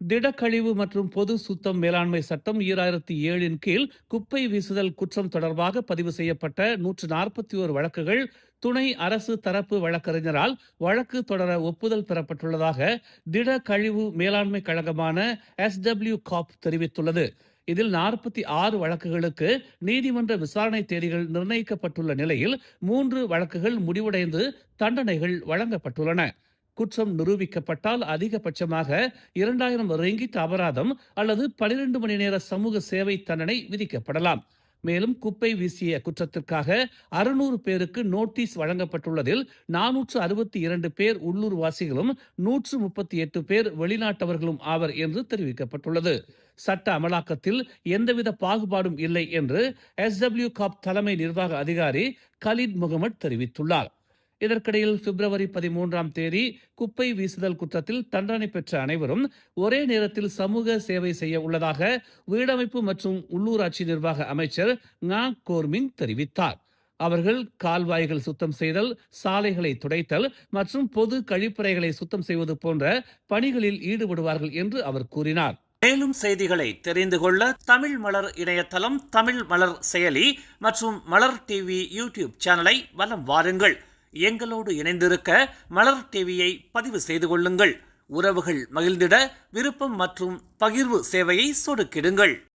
திடக்கழிவு மற்றும் பொது சுத்தம் மேலாண்மை சட்டம் 2007 கீழ் குப்பை வீசுதல் குற்றம் தொடர்பாக பதிவு செய்யப்பட்ட 141 வழக்குகள் துணை அரசு தரப்பு வழக்கறிஞரால் வழக்கு தொடர ஒப்புதல் பெறப்பட்டுள்ளதாக திடக்கழிவு மேலாண்மை கழகமான SW காப் தெரிவித்துள்ளது. இதில் 46 வழக்குகளுக்கு நீதிமன்ற விசாரணை தேதிகள் நிர்ணயிக்கப்பட்டுள்ள நிலையில் 3 வழக்குகள் முடிவடைந்து தண்டனைகள் வழங்கப்பட்டுள்ளன. குற்றம் நிரூபிக்கப்பட்டால் அதிகபட்சமாக 2000 ரிங்கிட் அபராதம் அல்லது 12 மணி நேர சமூக சேவை தண்டனை விதிக்கப்படலாம். மேலும் குப்பை வீசிய குற்றத்திற்காக 600 பேருக்கு நோட்டீஸ் வழங்கப்பட்டுள்ளதில் 462 பேர் உள்ளூர் வாசிகளும் 138 பேர் வெளிநாட்டவர்களும் ஆவர் என்று தெரிவிக்கப்பட்டுள்ளது. சட்ட அமலாக்கத்தில் எந்தவித பாகுபாடும் இல்லை என்று SW காப் தலைமை நிர்வாக அதிகாரி கலீத் முகமது தெரிவித்துள்ளார். இதற்கிடையில் பிப்ரவரி 13ஆம் தேதி குப்பை வீசுதல் குற்றத்தில் தண்டனை பெற்ற அனைவரும் ஒரே நேரத்தில் சமூக சேவை செய்ய உள்ளதாக வீடமைப்பு மற்றும் உள்ளூராட்சி நிர்வாக அமைச்சர் ngா கோர்மிங் தெரிவித்தார். அவர்கள் கால்வாய்கள் சுத்தம் செய்தல், சாலைகளை துடைத்தல் மற்றும் பொது கழிப்பறைகளை சுத்தம் செய்வது போன்ற பணிகளில் ஈடுபடுவார்கள் என்று அவர் கூறினார். மேலும் செய்திகளை தெரிந்து கொள்ள தமிழ் மலர் இணையதளம், தமிழ் மலர் செயலி மற்றும் மலர் டிவி யூடியூப் சேனலை வலம் வாருங்கள். எங்களோடு இணைந்திருக்க மலர் டிவியை பதிவு செய்து கொள்ளுங்கள். உறவுகள் மகிழ்ந்திட விருப்பம் மற்றும் பகிர்வு சேவையை சொடுக்கிடுங்கள்.